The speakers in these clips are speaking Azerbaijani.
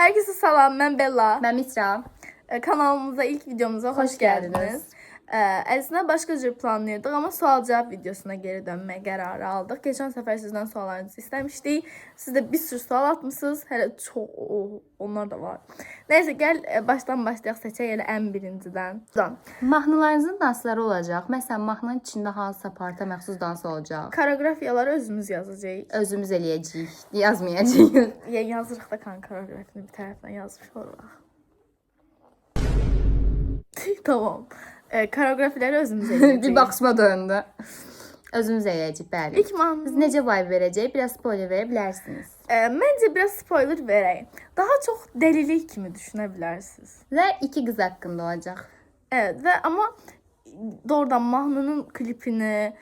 Herkese salam, ben Bella. Ben Mitra. Kanalımıza, ilk videomuza hoş geldiniz. Əslində başqa cür planlayırdıq, amma sual-cavab videosuna geri dönmə qərarı aldıq. Geçən səfər sizdən suallarınızı istəmişdik. Siz də bir sürü sual atmışsınız. Hələ çox, onlar da var. Nəysə, gəl başdan başlayaq, seçək elə ən birincidən. Mahnılarınızın dansları olacaq. Məsələn, mahnının içində hansısa parta məxsus dans olacaq. Koreografiyaları özümüz yazacağıq. Özümüz eləyəcəyik, yazmayacağıq. Yazırıq da koreografini bir tərəfdən yazmış oluraq. Tamam. Koreografiləri özümüz eləyəcəyik. Bir baxışma döndü. Özümüz eləyəcəyik, bəli. İlk mahnı... Biz necə vibe verəcəyik? Biraz spoiler verə bilərsiniz. Məncə biraz spoiler verək. Daha çox dəlilik kimi düşünə bilərsiniz. Və iki qız haqqında olacaq. Evet və amma doğrudan mahnının klipini,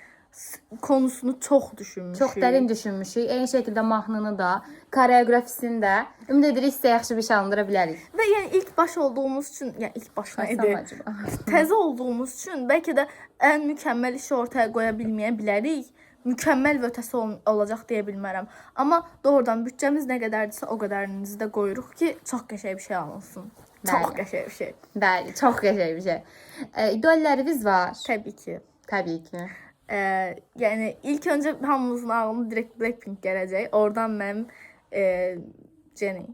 konusunu çox düşünmüşük. Çox dərin düşünmüşük. Eyni şəkildə mahnını da, koreografisini də ümid edirik sizə yaxşı bir şey andıra bilərik. Və yəni ilk baş olduğumuz üçün, yəni ilk baş nədir? Təzə olduğumuz üçün bəlkə də ən mükəmməl işi ortaya qoya bilməyə bilərik. Mükəmməl və ötəsi olacaq deyə bilmərəm. Amma doğrudan bütçəmiz nə qədərdirsə o qədərini də qoyuruq ki, çox qəşəng bir şey alınsın. Çox qəşəng bir şey. Bəli, çox qəşəng bir şey. İdolləriniz var? Təbii ki. Təbii ki. Yəni ilk öncə hamımızın ağlına direkt Blackpink gələcək. Oradan mənim Jennie.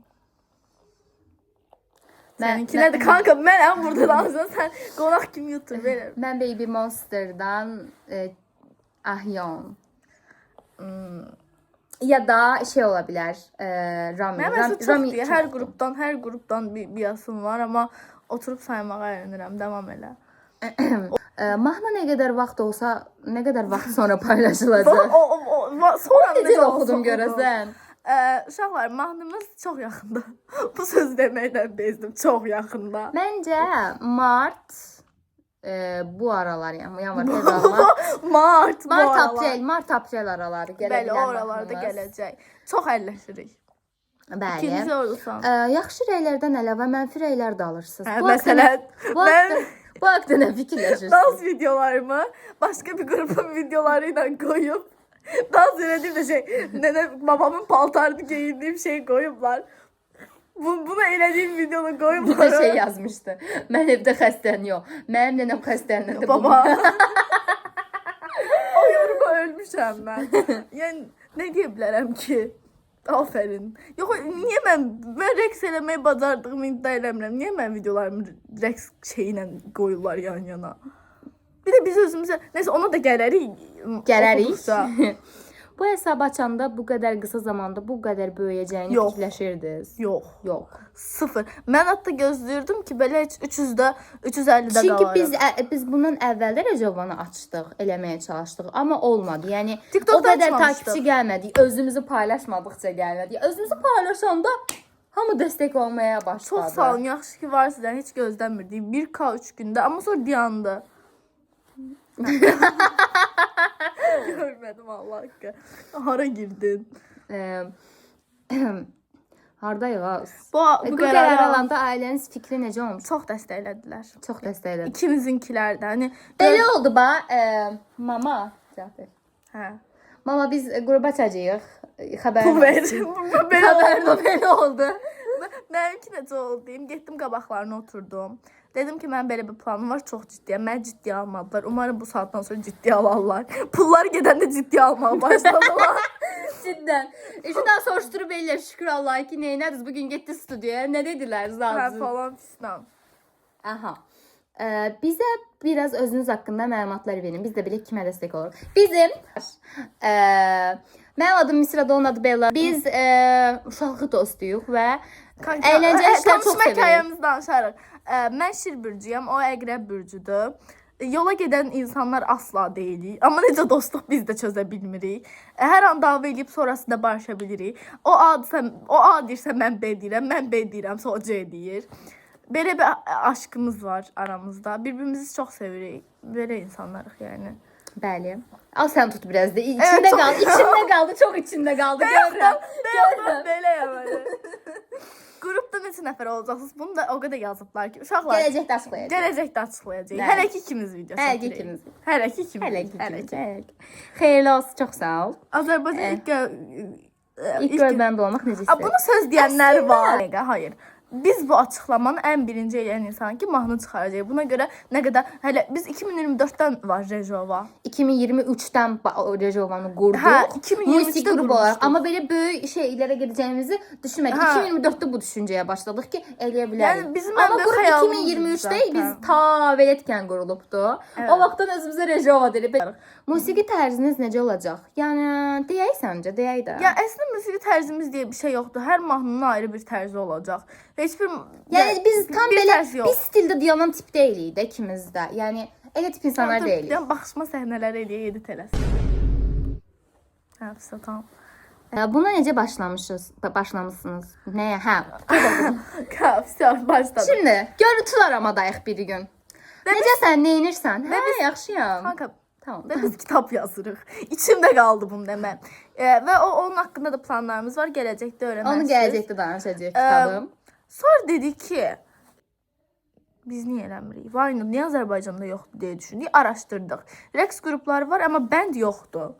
Səninki nədir kanka? Mənəm burada danışan. Sən qonaq kimi yutur verir. Mən Baby Monster'dan Ahyon. Ya da şey ola bilər. Rami. Mən çox deyə hər qrupdan bir yasım var, amma oturub saymağa öyrənirəm. Davam elə. Mahnı nə qədər vaxt olsa, nə qədər vaxt sonra paylaşılacaq? Sonra necə oxudum görəsən? Uşaqlar, mahnımız çox yaxında. Bu söz deməkdən bezdim, çox yaxında. Məncə mart bu aralar, yəni yanvar, fevral, mart aprel araları gələ bilər. Bəli, oralarda gələcək. Çox əlləşirik. Bəli. İkinci olursan. Yaxşı rəylərdən əlavə mənfi rəylər də alırsınız. Məsələn, bu haqda nə fikirləşirsiniz? Dans videolarımı başqa bir qrupun videoları ilə qoyub dans elədim də nənə babamın paltarını geyindiyim şey qoyublar. Bunu elədiyim videonu qoyublar. Bir də şey yazmışdı. Mən evdə xəstəyəm, yox. Mənim nənəm xəstəyəndə baba. O yoruma ölmüşəm mən. Yəni nə deyə bilərəm ki? Aferin. Yox, niyə mən rəqs eləməyi bacardığımı iddia eləmirəm. Niyə mən videolarımı rəqs şeyi ilə qoyurlar yan-yana? Bir də biz özümüzə, neysə ona da gələrik. Bu hesab açanda bu qədər qısa zamanda bu qədər böyüyəcəyini fikirləşirdiniz? Yox. Sıfır. Mən hətta gözləyirdim ki, belə heç 300-də, 350-də qalarıq. Çünki biz bundan əvvəldə Rəcovanı açdıq, eləməyə çalışdıq, amma olmadı. Yəni o qədər takipçi gəlmədi, özümüzü paylaşmadıqca gəlmədi. Özümüzü paylaşanda hamı dəstək olmaya başladı. Çox sağ olun, yaxşı ki var sizdən, heç gözləmirdik. 1K 3 gündə, amma sonra dayandı. Görmədim Allah haqqı. Hara girdin? Hardayıq az? Bu qərar alanda ailəniz fikri necə olmuş? Çox dəstəklədilər. Çox dəstəklədilər. İkimizinkilər də. Hani belə oldu mama. Hə. Mama biz qrupa açacağıq. Xəbər belə oldu. Mənimki necə oldu? Getdim qabaqlarına oturdum. Dedim ki, mən belə bir planım var, çox ciddiyəm. Mən ciddiyə almadılar. Umarım bu saatdan sonra ciddiyə alarlar. Pullar gedəndə ciddiyə almağa başladılar. Cidden. Şuradan soruşturup eləyir, şükür Allah'a ki, neynədiniz? Bugün getdi studiyaya. Nə dedilər? Hə, falan fistan. Aha. Bizə biraz özünüz haqqında məlumatlar verin. Biz də bilək kimə dəstək oluruq. Bizim mənim adım Misra, onun adı Bella. Biz uşaqlıq dostuyuq və əyləncəli işlər çox sevirik. Hekayəmizi danışarıq. Mən Şir bürcüyəm, o Əqrəb bürcüdür. Yola gedən insanlar asla deyilik. Amma necə dostluq biz də çözə bilmirik. Hər an dava eləyib sonrasında barışa bilirik. O A deyirsə mən B deyirəm, mən B deyirəmsə o C deyir. Belə bir aşkımız var aramızda. Bir-birimizi çox sevirik. Belə insanlarıq yəni. Bəli. Al sən tut biraz da. İçində qaldı, çox içində qaldı. Görürəm. Beləyəm mən. Qrupda neçə nəfər olacaqsınız? Bunu da o qədər yazıblar ki, uşaqlar gələcəkdə açıqlayacaq. Hələ ki ikimiz video çəkirik. Hələ ki ikimiz. Xeyirli olsun, çox sağ ol. Azərbaycan İlk görməndə olmaq necə A, istəyir? bunu söz deyənlər var. Hayır. Biz bu açıqlamanı ən birinci eləyən insan ki, mahnı çıxaracaq. Buna görə nə qədər hələ biz 2024-dən var Rejova. 2023-dən Rejovanı qurduq. Hə, 2023-də Musiqi qrupu olaraq. qurmuşduq. Amma belə böyük şeylərə gedəcəyimizi düşünmədik. Hə. 2024-də bu düşüncəyə başladıq ki, eləyə bilərik. Yəni bizim Amma ən qrup böyük xəyalımız 2023-də biz zaten. ta velətkən qurulubdu. Evet. O vaxtdan özümüzə Rejova dedik. Musiqi tərziniz necə olacaq? Yəni deyək səncə, deyək də. Ya əslində musiqi tərzimiz deyə bir şey yoxdur. Hər mahnının ayrı bir tərzi olacaq. Heç bir Yəni biz tam bir belə tərzi yox. biz stildə dayanan tip deyilik də ikimiz də. Yəni elə tip insanlar deyilik. Yəni baxışma səhnələri eləyə edit eləsin. Hə, pisa, tamam. Buna necə başlamışsınız? Nəyə? Hə. Hə, pisa, başladım. Şimdi görüntülər amadayıq bir gün. Necəsən, neyinirsən? Hə, yaxşıyam. Kanka, Tamam. və biz kitab yazırıq. İçimdə qaldı bunu deməm. Və onun haqqında da planlarımız var. Gələcəkdə öyrənərsiniz. Onu gələcəkdə danışacağıq kitabım. Sonra dedik ki, biz niyə eləmirik? Vay, niyə Azərbaycanda yoxdur deyə düşündük, araşdırdıq. Rəqs qrupları var, amma bənd yoxdur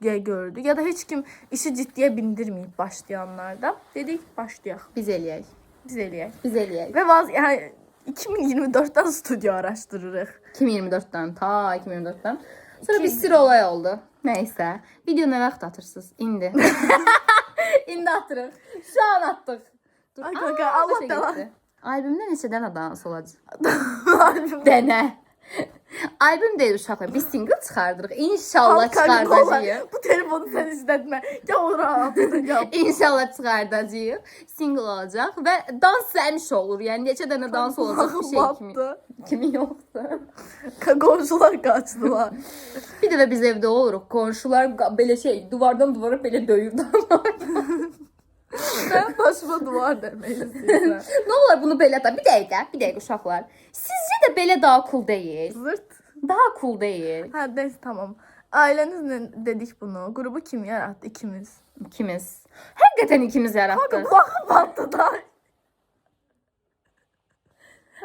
deyə gördük. Ya da heç kim işi ciddiyə bindirməyib başlayanlarda. Dedik, başlayaq. Biz eləyək. Biz eləyək. Biz eləyək. Və yəni 2024-dən studio araşdırırıq. 2024-dən, ta 2024-dən. Sonra bir sürü olay oldu. Nəysə. Video nə vaxt atırsınız? İndi. İndi atırıq. Şu an atdıq. Dur. Ay kanka, Allah da. Albümdə neçə dənə dans olacaq? Albüm. Dənə. Albüm deyil uşaqlar. Biz single çıxardırıq. İnşallah çıxardacağıq. Bu telefonu sən izlətmə. Ya ora atdın ya. İnşallah çıxardacağıq. Single olacaq və dans səmiş olur. Yəni neçə dənə dans olacaq bir şey kimi yoxdur. Qonşular qaçdılar. Bir də biz evdə oluruq. Qonşular belə şey duvardan duvara belə döyürdülər. Mən başıma duvar demək istəyirəm. Nə olar bunu belə da? Bir dəqiqə uşaqlar. Sizcə də belə daha cool deyil? Zırt. Daha cool deyil. Hə, neyse, tamam. Ailənizlə dedik bunu. Qrubu kim yarattı? İkimiz. İkimiz. Həqiqətən ikimiz yaratdıq. Kanka baxın battı da.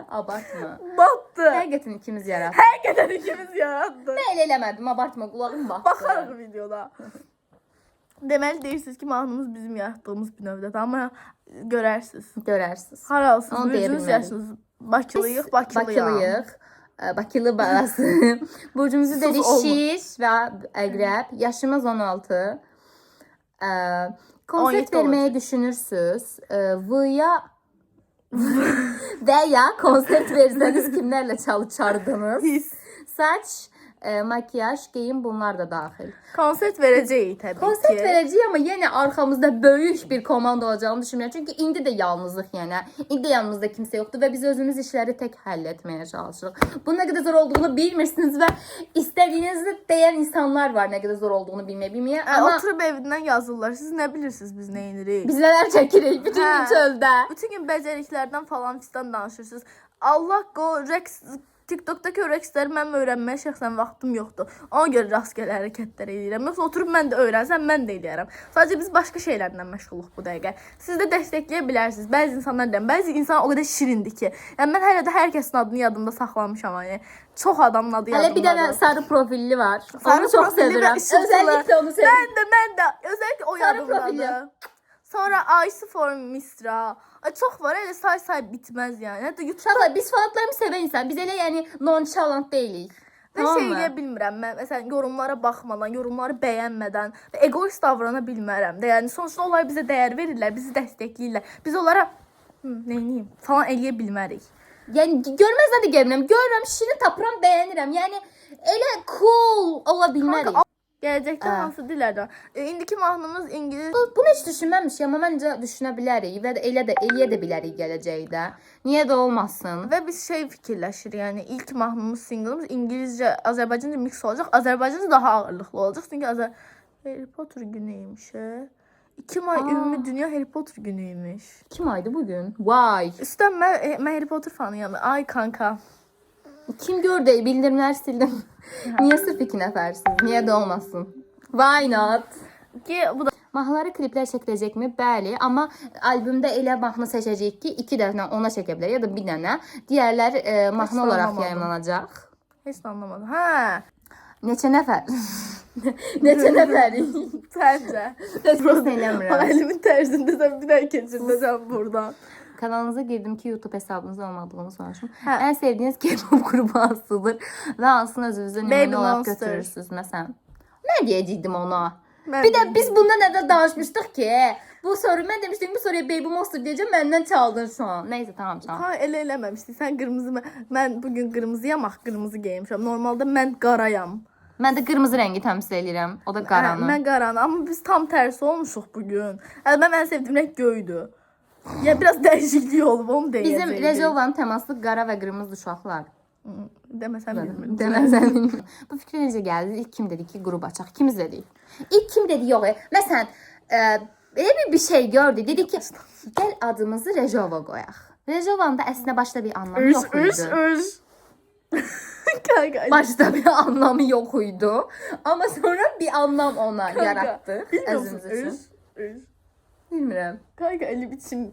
Abartma. Battı. Həqiqətən ikimiz yaratdıq. Həqiqətən ikimiz yarattı. Mən elə eləmədim. Abartma. Qulağım batdı. Baxarıq videoda. Deməli deyirsiniz ki, mahnımız bizim yaratdığımız bir növdədir, amma görərsiniz. Görərsiniz. Haralısınız, Onu deyə burcunuz bilmədim. yaşınız. Bakılıyıq, bakılıyam. Bakılıyıq. Bakılı balası. Burcumuzu dedik olma. Şiir və Əqrəb. Yaşımız 16. 17 Konsert verməyi düşünürsüz. Və ya konsert versəniz kimlərlə çaldınız? Pis. Saç, makyaj, geyim bunlar da daxil. Konsert verəcəyik təbii Konsert ki. verəcəyik, amma yenə arxamızda böyük bir komanda olacağını düşünürəm. Çünki indi də yalnızıq yəni. İndi yanımızda kimsə yoxdur və biz özümüz işləri tək həll etməyə çalışırıq. Bunun nə qədər zor olduğunu bilmirsiniz və istədiyinizi deyən insanlar var nə qədər zor olduğunu bilməyə. Amma Oturub evindən yazırlar. Siz nə bilirsiniz biz nə edirik? biz nələr çəkirik bütün Hə. gün çöldə. Bütün gün becəriklərdən falan fistan danışırsınız. Allah rəqs TikTokdakı rəqsləri mən öyrənməyə şəxsən vaxtım yoxdur. Ona görə rastgele hərəkətlər edirəm. Yoxsa oturub mən də öyrənsəm, mən də eləyərəm. Sadəcə biz başqa şeylərlə məşğuluq bu dəqiqə. Siz də dəstəkləyə bilərsiniz. Bəzi insanlar deyirəm, bəzi insan o qədər şirindir ki. Yəni mən hələ də hər kəsin adını yadımda saxlamışam. Yəni çox adamın adı yadımdadır. Hələ bir dənə sarı profilli var. Sarı Onu çox profilli və sevirəm. işıqlı. Özəlliklə onu sevirəm. Mən də özəlliklə o Sarı profilli. yadımdadır. Sonra Ice for Misra. Çox var, elə say bitməz yəni. Hətta YouTube Uşaqlar biz falatlarımı sevən insan. Biz elə yəni nonchalant deyilik. və şey eləyə bilmirəm. Mən məsələn yorumlara baxmadan, yorumları bəyənmədən və egoist davrana bilmərəm də. Yəni sonuçta onlar bizə dəyər verirlər, bizi dəstəkləyirlər. Biz onlara neyniyim falan eləyə bilmərik. Yəni görməzdən də gəlmirəm. Görürəm, şirin tapıram, bəyənirəm. Yəni elə cool ola bilmərik. Gələcəkdə hansı dillərdə? İndiki mahnımız ingilis. Bunu heç düşünməmişəm, amma məncə düşünə bilərik və də eləyə də bilərik gələcəkdə. Niyə də olmasın? Və biz şey fikirləşirik, yəni ilk mahnımız, singlimiz İngilizcə, Azərbaycanca mix olacaq. Azərbaycanca daha ağırlıqlı olacaq. Çünki Harry Potter günüymüş. 2 may ümumi dünya Harry Potter günüymüş. 2 maydı bugün. Vay. Üstən mən Harry Potter fanıyam. Ay kanka. Kim gördü? Bildirimlər sildim. Niyə sırf 2 nəfərsiz? Niyə də olmasın? Why not? Ki bu da Mahnıları kliplər çəkiləcəkmi? Bəli, amma albümdə elə mahnı seçəcəyik ki, 2 dənə ona çəkə bilər ya da bir dənə. Digərlər mahnı olaraq anlamadım. yayımlanacaq. heç nə anlamadım. Hə. Neçə nəfər? Neçə nəfərik? Səncə? Heç bir şey eləmirəm. Əlimin tərzində sən bir dənə keçirdəcəm buradan. Kanalınıza girdim ki, YouTube hesabınız olmadığını soruşum. Hə. Ən sevdiyiniz K-pop qrupu hansıdır və hansını özünüzə Baby nümunə olaraq Monster. götürürsünüz məsələn? Nə deyəcəkdim ona? Mən Bir də biz bundan nədə danışmışdıq ki, bu soru mən demişdim bu soruya Baby Monster deyəcəm, məndən çaldın şu an. Nəysə tamam. Ha, elə eləməmişdi. Sən qırmızı, mən bugün qırmızıyam, qırmızı geyinmişəm. Normalda mən qarayam. Mən də qırmızı rəngi təmsil edirəm. O da qaranı. Mən qaranı, amma biz tam tərsi olmuşuq bugün. Mən ən sevdiyim rəng göydü. Ya biraz dəyişiklik olub, onu deyəcəydim. Bizim Rejovanın təması qara və qırmızı uşaqlar. Deməsəm bilmirəm. Deməsəm. Bu fikir necə gəldi? İlk kim dedi ki, qrup açaq? Kimiz dedik? İlk kim dedi? Yox. Məsələn, belə bir şey gördü. Dedi ki, gəl adımızı Rejova qoyaq. Rejovanın da əslində başda bir anlamı yox idi. Başda bir anlamı yox idi. Amma sonra bir anlam ona yaratdı. Özümüz üçün. Bilmirəm. Kanka eli biçim.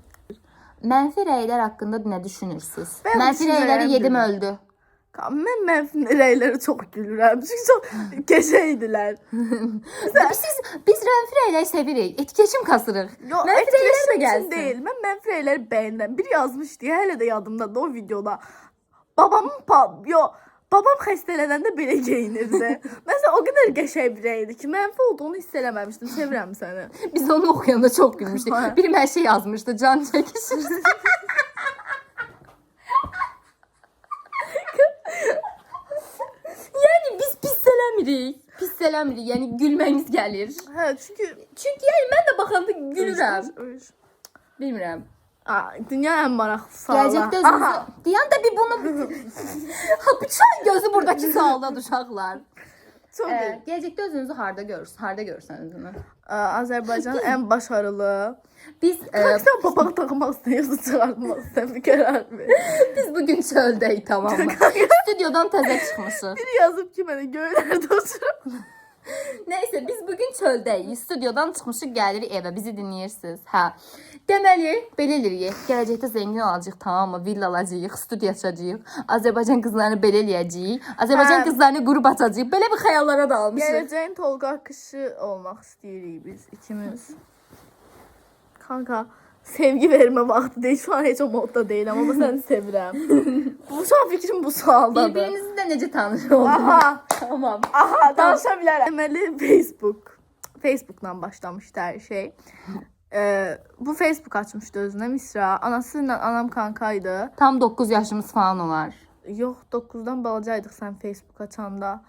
Mənfi rəylər haqqında nə düşünürsünüz? Ben Mənfi rəyləri yedim düşünürəm. öldü. Mən mənfi rəyləri çox gülürəm. Çünki çox keçəydilər. Biz mənfi rəyləri sevirik. Etikeçim kasırıq. Mənfi rəylər də gəlsin. Deyil. Mən mənfi rəyləri bəyənirəm. Biri yazmışdı, hələ də yadımdadır o videoda. Babam xəstələnəndə belə geyinirdi. Məsələn, o qədər qəşəng bir rəydi ki, mənfi olduğunu hiss eləməmişdim. Sevirəm səni. Biz onu oxuyanda çox gülmüşdük. Biri hər şey yazmışdı. Can çəkişir. Yəni biz pis eləmirik. Yəni gülməyimiz gəlir. Hə, Çünki yəni mən də baxanda gülürəm. Bilmirəm. Dünya ən maraqlı suallar. Gələcəkdə özünüzü... Deyən də bir bunu... Ha, bıçaq gözü buradakı sualdadır uşaqlar. Çox Gələcəkdə özünüzü harda görürsən özünü? Azərbaycanın ən başarılı. Biz Sən papaq taxmaq istəyirsən, çıxartmaq istəyirsən, qərar ver. biz bugün çöldəyik tamam mı? Stüdyodan təzə çıxmışıq. Biri yazıb ki, mənə göylərdə oturup. Nəysə biz bugün çöldəyik. Stüdyodan çıxmışıq, gəlirik evə. Bizi dinləyirsiniz. Hə. Deməli, belə eləyirik. Gələcəkdə zəngin olacağıq, tamam mı? Villa alacağıq, studiya açacağıq. Azərbaycan qızlarını belə eləyəcəyik. Azərbaycan qızlarını qrup açacağıq. Belə bir xəyallara dalmışıq. Gələcəyin Tolga Akışı olmaq istəyirik biz ikimiz. Kanka, sevgi vermə vaxtı deyil. Şu an heç o modda deyiləm, amma səni sevirəm. Şu an fikrim bu sualdadır. Bir-birinizi də necə tanış oldunuz? Aha, Tamam. danışa bilərəm. Deməli, Facebook'dan başlamışdı hər şey. Bu Facebook açmışdı özünə Misra. Anası ilə anam kankaydı. Tam 9 yaşımız falan olar. Yox, 9-dan balacaydıq sən Facebook açanda.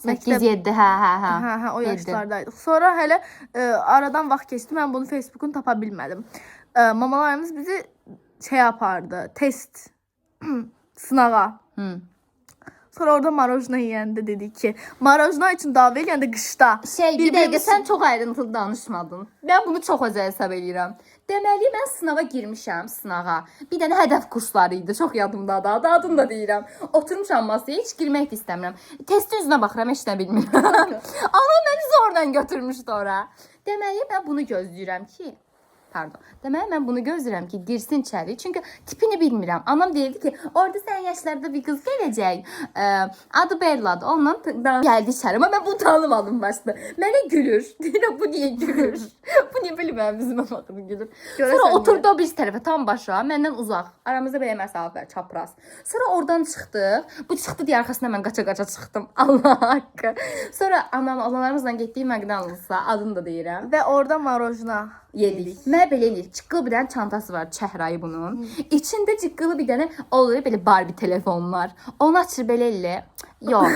8-7, hə. O yaşlardaydıq. Sonra hələ aradan vaxt keçdi. Mən bunu Facebook'un tapa bilmədim. Mamalarımız bizi şey yapardı. Test sınağa. Sonra orada marojna yeyəndə dedik ki, marojna üçün dava eləyəndə qışda. Bir dəqiqə sən çox ayrıntılı danışmadın. Mən bunu çox özəl hesab edirəm. Deməli mən sınava girmişəm, sınağa. Bir dənə hədəf kursları idi, çox yadımdadır. Adını da deyirəm. Oturmuşam masaya, heç girmək də istəmirəm. Testin üzünə baxıram, heç nə bilmirəm. Ana məni zorla götürmüşdü ora. Deməli mən bunu gözləyirəm ki, Deməli mən bunu gözləyirəm ki, girsin içəri. Çünki tipini bilmirəm. Anam deyirdi ki, orada sən yaşlarda bir qız gələcək. Adı Belladır. Ondan gəldi içəri. Amma mən bunu tanımadım başda. Mənə gülür. Deyirəm, bu niyə gülür? Bu niyə belə mənim üzümə baxıb gülür? Sonra oturdu o bir tərəfə, tam başa, məndən uzaq. Aramızda belə məsafə, çapraz. Sonra oradan çıxdıq. Bu çıxdı deyə arxasına mən qaça-qaça çıxdım. Allah haqqı. Sonra analarımızla getdiyi McDonald's-a, adını da deyirəm. Və orada marojna yedik. Mən belə eləyir. Çıqqılı bir dənə çantası var, çəhrayı bunun. İçində çıqqılı bir dənə olur belə Barbie telefonlar. Onu açır belə elə. Yox.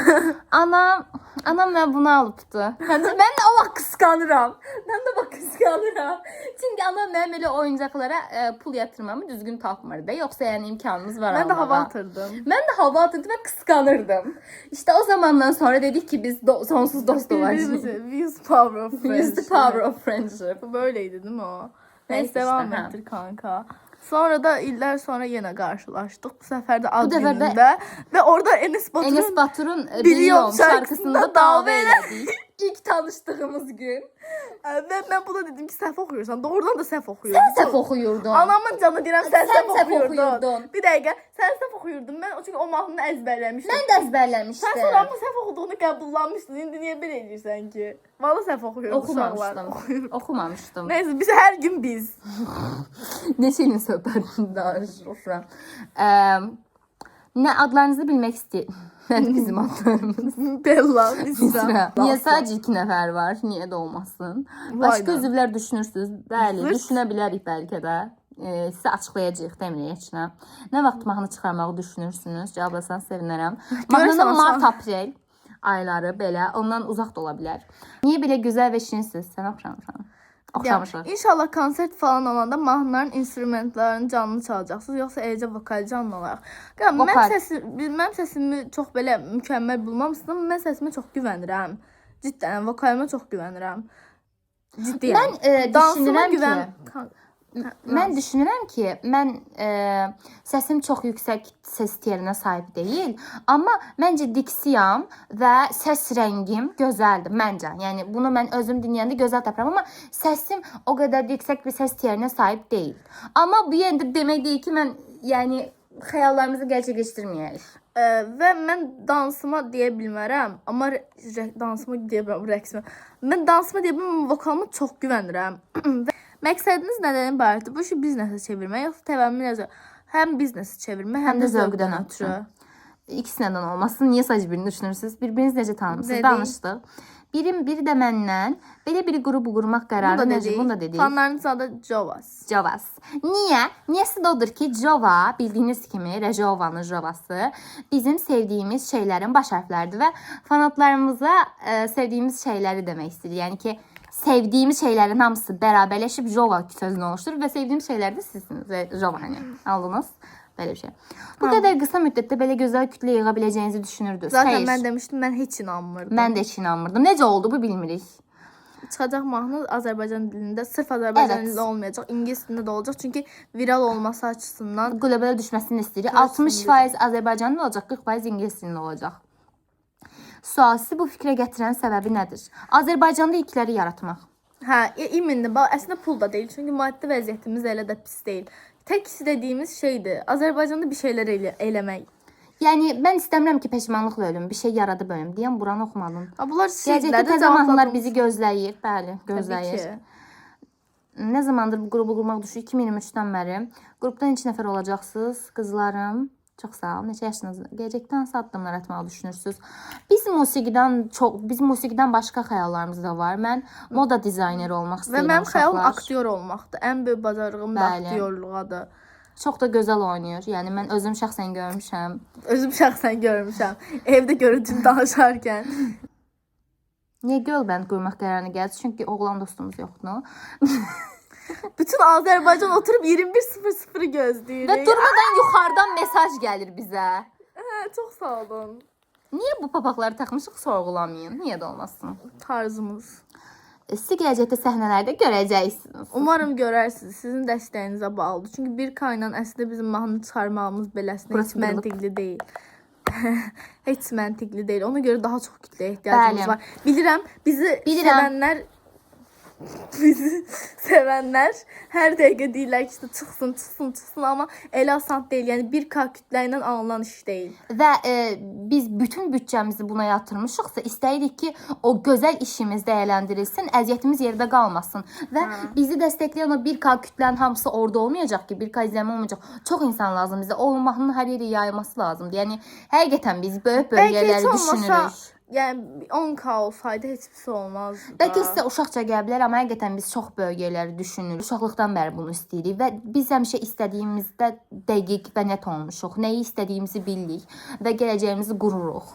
Anam mən bunu alıbdı. Mən də o vaxt qısqanıram. Çünki anam mənim elə oyuncaqlara pul yatırmamı düzgün tapmırdı. Yoxsa yəni imkanımız var. Mən də hava atırdım. Mən də hava atırdım və qısqanırdım. İşte o zamandan sonra dedik ki biz sonsuz dost olacağız. Use the power of friendship. Use the power of friendship. Böyleydi değil mi o? Neyse Neyse devam işte, ettir kanka. Sonra da iller sonra yine karşılaştık. Bu sefer de ad Bu sefer de- günündə. Ve orada Enes Batur'un Enes Batur'un Biliyorum şarkısında dava elədik. İlk tanışdığımız gün. Və mən buna dedim ki, səhv oxuyursan. Doğrudan da səhv oxuyurdun. Sən səhv oxuyurdun. Anamın canı deyirəm, sən səhv səhv oxuyurdun. oxuyurdun. Bir dəqiqə, sən səhv oxuyurdun. Mən çünki o mahnını əzbərləmişdim. Mən də əzbərləmişdim. Sən sonra amma səhv oxuduğunu qəbullanmışdın. İndi niyə belə edirsən ki? Valla səhv oxuyurdun. Oxumamışdım. Oxumamışdım. Neyse, biz hər gün biz. Neçə ilin söhbətini danışırıq. Nə adlarınızı bilmək istəyirəm. Mən bizim adlarımız. Bella, Misra. Niyə sadəcə 2 nəfər var? Niyə də olmasın? Başqa üzvlər düşünürsünüz? Bəli, düşünə bilərik bəlkə də. Sizə açıqlayacağıq, demirik heç nə. Nə vaxt mahnı çıxarmağı düşünürsünüz? Cavablasan sevinərəm. Mahnının mart-aprel ayları belə, ondan uzaq da ola bilər. Niyə belə gözəl və şirinsiniz? Sən oxşamısan. Oxşamışıq. İnşallah konsert falan olanda mahnıların instrumentlarını canlı çalacaqsınız, yoxsa eləcə vokal canlı olaraq. Mənim səsimi çox belə mükəmməl bulmamışsınız, amma mən səsimə çox güvənirəm. Cidden, vokalıma çox güvənirəm. Ciddiyəm. Mən düşünürəm ki, mən səsim çox yüksək səs tiyerinə sahib deyil, amma məncə diksiyam və səs rəngim gözəldir məncə. Yəni bunu mən özüm dinləyəndə gözəl tapıram, amma səsim o qədər yüksək bir səs tiyerinə sahib deyil. Amma bu yəni demək deyil ki, mən yəni xəyallarımızı gerçəkləşdirməyək. Və mən dansıma deyə bilmərəm, amma dansıma deyə bilmərəm, rəqsimə. Mən dansıma deyə bilmərəm, vokalıma çox güvənirəm. Məqsədiniz nədən ibarətdir? Bu işi biznesə çevirmək, yoxsa təvəmmül həm biznesi çevirmək, həm də zövqdən ötürü? İkisindən olmasın. Niyə sadəcə birini düşünürsünüz? Bir-biriniz necə tanımısınız? Danışdıq. Biri də məndən belə bir qrupu qurmaq qərarı necə? Bunu da dedik. Fanlarınız adı Jovas. Jovas. Niyə? Niyəsi də odur ki, Jova bildiyiniz kimi Rejovanın Jovası bizim sevdiyimiz şeylərin baş hərfləridir və fanatlarımıza sevdiyimiz şeyləri demək istəyir. Yəni ki, sevdiyimiz şeylərin hamısı bərabərləşib Jova sözünü oluşturur və sevdiyimiz şeylər də sizsiniz və Jova hani. Aldınız? Belə bir şey. Bu qədər qısa müddətdə belə gözəl kütlə yığa biləcəyinizi düşünürdünüz. Zaten mən demişdim, mən heç inanmırdım. Mən də heç inanmırdım. Necə oldu bu bilmirik. Çıxacaq mahnı Azərbaycan dilində, sırf Azərbaycan dilində olmayacaq, ingilis dilində də olacaq. Çünki viral olması açısından qlobala düşməsini istəyirik. 60% Azərbaycan dilində olacaq, 40% ingilis dilində olacaq. Sualsı bu fikrə gətirən səbəbi nədir? Azərbaycanda ilkləri yaratmaq. Hə, imindir. Əslində pul da deyil. Çünki maddi vəziyyətimiz elə də pis deyil. Tək istədiyimiz şeydir. Azərbaycanda bir şeylər eləmək. Yəni mən istəmirəm ki, peşmanlıqla ölüm, bir şey yaradıb ölüm deyəm, buranı oxumadım. Bunlar gələcəkdə təzə mahnılar bizi gözləyir. Bəli, gözləyir. Nə zamandır bu qrupu qurmaq düşür? 2023-dən bəri. Qrupdan 2 nəfər olacaqsınız, qızlarım. Çox sağ olun. Neçə yaşınızda? Gələcəkdə hansı addımlar atmağı düşünürsünüz? Biz musiqidən başqa xəyallarımız da var. Mən moda dizayneri olmaq istəyirəm. Və mənim xəyalım aktyor olmaqdır. Ən böyük bacarığım da aktyorluğadır. Çox da gözəl oynayır. Yəni mən özüm şəxsən görmüşəm. Evdə görüntülü danışarkən. Niyə Gölbənd qurmaq qərarına gəldi? Çünki oğlan dostumuz yoxdur. Bütün Azərbaycan oturub 21:00 gözləyir. Və durmadan yuxarıdan mesaj gəlir bizə. Çox sağ olun. Niyə bu papaqları taxmışıq, sorğulamayın. Niyə də olmasın? Tarzımız. Siz gələcəkdə səhnələrdə görəcəksiniz. Umarım görərsiniz. Sizin dəstəyinizə bağlıdır. Çünki bir kayla əslində bizim mahnı çıxarmağımız beləsinə heç məntiqli deyil. Heç məntiqli deyil. Ona görə daha çox kütləyə ehtiyacımız var. Bilirəm, bizi sevənlər hər dəqiqə deyirlər ki, çıxsın, amma elə asan deyil. Yəni 1K kütlə ilə alınan iş deyil. Və biz bütün büdcəmizi buna yatırmışıqsa, istəyirik ki, o gözəl işimiz dəyərləndirilsin, əziyyətimiz yerdə qalmasın. Və bizi dəstəkləyən o 1K kütlənin hamısı orada olmayacaq ki, 1K izləmə olmayacaq. Çox insan lazım bizə. O mahnının hər yerə yayılması lazımdır. Yəni həqiqətən biz böyük bölgələri düşünürük. Yəni 10K olsaydı heç bir şey olmazdı. Bəlkə sizə uşaqca gələ bilər, amma həqiqətən biz çox böyükləri düşünürük. Uşaqlıqdan bəri bunu istəyirik və biz həmişə istədiyimizdə dəqiq və net olmuşuq. Nəyi istədiyimizi bilirik və gələcəyimizi qururuq.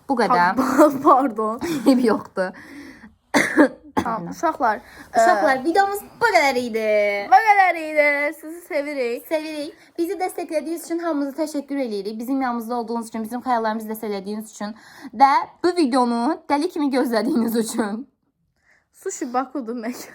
Bu qədər. Pardon. Yoxdur. Tamam, uşaqlar, videomuz bu qədər idi. Sizi sevirik. Bizi dəstəklədiyiniz üçün hamınıza təşəkkür edirik. Bizim yanımızda olduğunuz üçün, bizim xəyallarımızı dəstəklədiyiniz üçün və bu videonu dəli kimi gözlədiyiniz üçün. Sushi Baku'dur məkan.